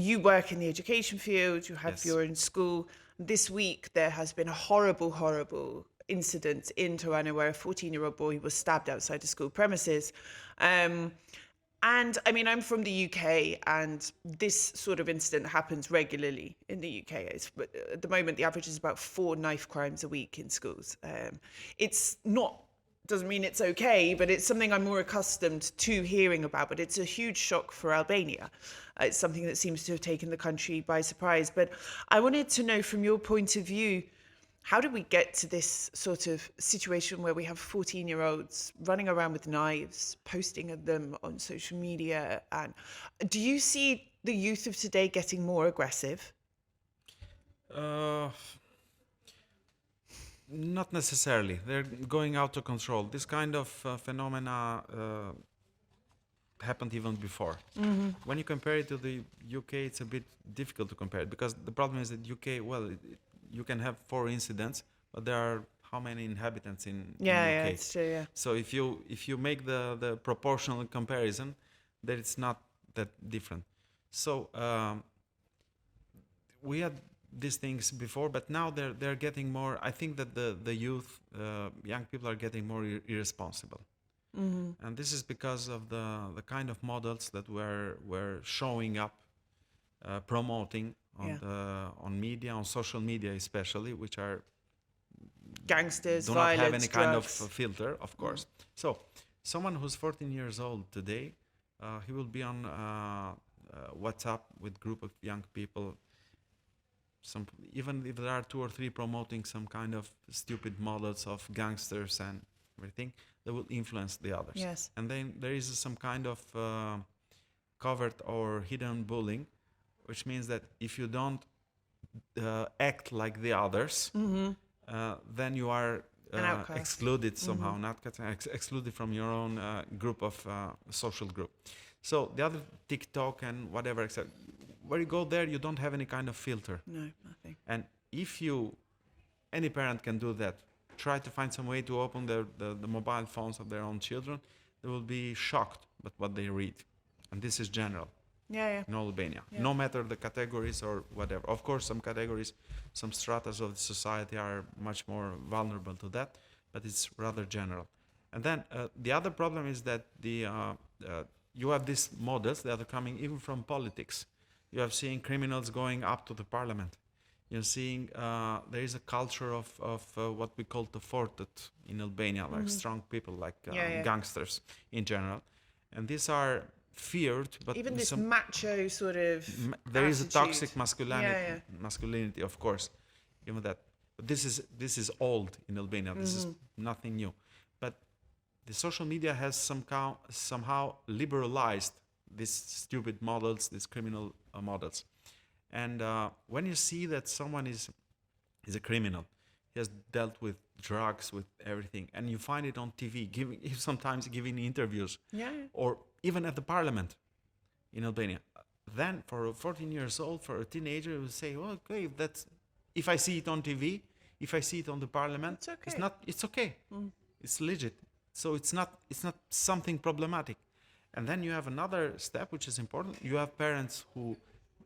you work in the education field, you have Yes. your own school. This week, there has been a horrible, horrible incident in Toronto where a 14-year-old boy was stabbed outside the school premises. And I mean, I'm from the UK, and this sort of incident happens regularly in the UK. But at the moment, the average is about 4 knife crimes a week in schools. It's not, doesn't mean it's okay, but it's something I'm more accustomed to hearing about. But it's a huge shock for Albania. It's something that seems to have taken the country by surprise. But I wanted to know, from your point of view, how did we get to this sort of situation where we have 14-year-olds running around with knives, posting them on social media? And do you see the youth of today getting more aggressive? Uh, Not necessarily. They're going out of control. This kind of phenomena happened even before. When you compare it to the UK, it's a bit difficult to compare it because the problem is that UK, well, you can have 4 incidents, but there are how many inhabitants in Yeah, UK? it's true, yeah. So if you make the proportional comparison, then it's not that different. So we had these things before, but now they're getting more. I think that the youth, young people, are getting more irresponsible, and this is because of the kind of models that were showing up, promoting on Yeah. on media, on social media especially, which are Gangsters, do not have violence, any kind of drugs. filter, of course. So someone who's 14 years old today, he will be on WhatsApp with group of young people. Some, even if there are 2 or 3 promoting some kind of stupid models of gangsters and everything, they will influence the others. Yes. And then there is some kind of covert or hidden bullying, which means that if you don't act like the others, then you are An outcast. excluded somehow, not excluded from your own group of social group. So the other TikTok and whatever, except where you go there, you don't have any kind of filter. No, nothing. And if you, any parent can do that, try to find some way to open the mobile phones of their own children, they will be shocked by what they read. And this is general Yeah. in Albania, Yeah. no matter the categories or whatever. Of course, some categories, some stratas of the society are much more vulnerable to that, but it's rather general. And then the other problem is that you have these models that are coming even from politics. You have seen criminals going up to the parliament. You're seeing there is a culture of what we call the fortit in Albania, like strong people, like gangsters in general. And these are feared, but Even this macho sort of there is a attitude. toxic masculinity, masculinity, of course, even that. But this is old in Albania. This is nothing new. But the social media has somehow liberalized these stupid models, these criminal models. And when you see that someone is a criminal, he has dealt with drugs, with everything, and you find it on TV, sometimes giving interviews, or even at the parliament in Albania, then for a 14 years old, for a teenager, you will say, well, okay, that's, if I see it on TV, if I see it on the parliament, it's okay. It's okay. It's legit. So it's not something problematic. And then you have another step, which is important. You have parents who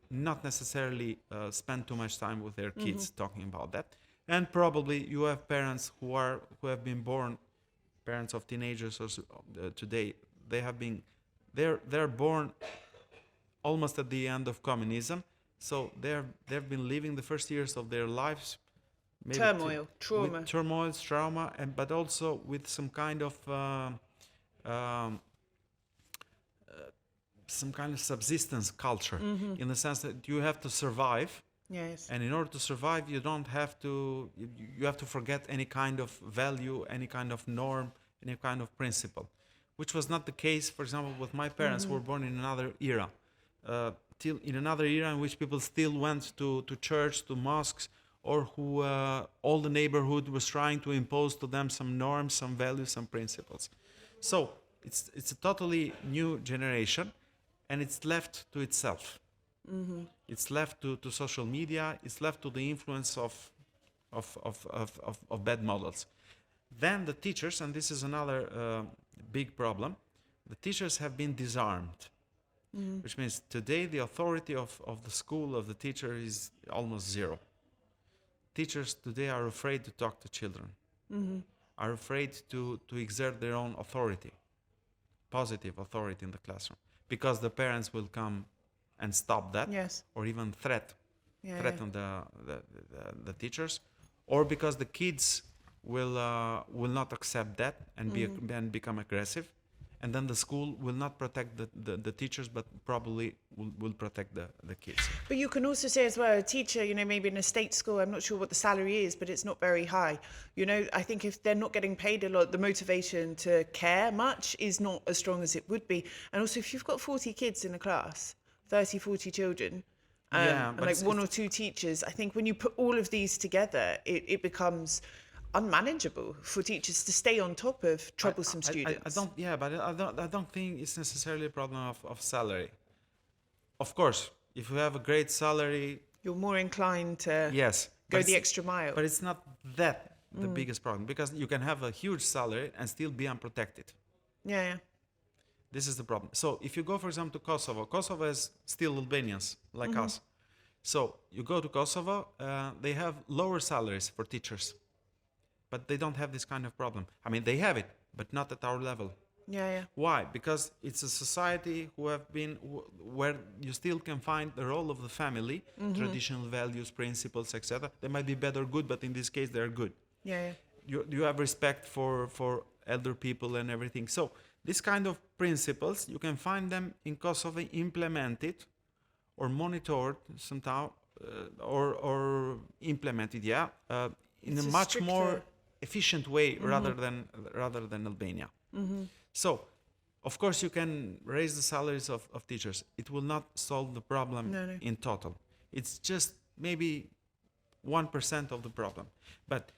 not necessarily spend too much time with their kids talking about that. And probably you have parents who have been born, parents of teenagers today, they're born almost at the end of communism. So they've been living the first years of their lives, maybe trauma, but also with some kind of subsistence culture, in the sense that you have to survive. Yes. And in order to survive, you have to forget any kind of value, any kind of norm, any kind of principle, which was not the case, for example, with my parents who were born in another era, in another era in which people still went to church, to mosques, or who all the neighborhood was trying to impose to them some norms, some values, some principles. So it's a totally new generation, and it's left to itself. It's left to social media. It's left to the influence of bad models. Then the teachers, and this is another big problem, the teachers have been disarmed. which means today the authority of the school, of the teacher, is almost zero. Teachers today are afraid to talk to children, are afraid to exert their own authority, positive authority in the classroom, because the parents will come and stop that, Yes. or even threaten the teachers, or because the kids will not accept that and and become aggressive, and then the school will not protect the teachers, but probably will protect the kids. But you can also say as well, a teacher, maybe in a state school, I'm not sure what the salary is, but it's not very high. I think if they're not getting paid a lot, the motivation to care much is not as strong as it would be. And also, if you've got 40 kids in a class, 30, 40 children, and like one or two teachers, I think when you put all of these together, it becomes unmanageable for teachers to stay on top of troublesome students. I don't think it's necessarily a problem of salary. Of course, if you have a great salary, you're more inclined to go the extra mile. But it's not that the biggest problem, because you can have a huge salary and still be unprotected. Yeah. This is the problem. So if you go, for example, to Kosovo is still Albanians like us. So you go to Kosovo, they have lower salaries for teachers, but they don't have this kind of problem. I mean, they have it, but not at our level. Yeah. Why? Because it's a society where you still can find the role of the family, traditional values, principles, etc. They might be bad or good, but in this case, they're good. Yeah. You have respect for elder people and everything. So this kind of principles, you can find them in Kosovo implemented or monitored somehow, or implemented, in a much more efficient way rather than Albania. So, of course, you can raise the salaries of teachers. It will not solve the problem in total. It's just maybe 1% of the problem. But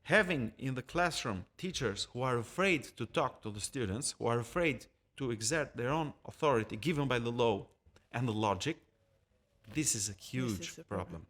having in the classroom teachers who are afraid to talk to the students, who are afraid to exert their own authority given by the law and the logic, this is a huge problem.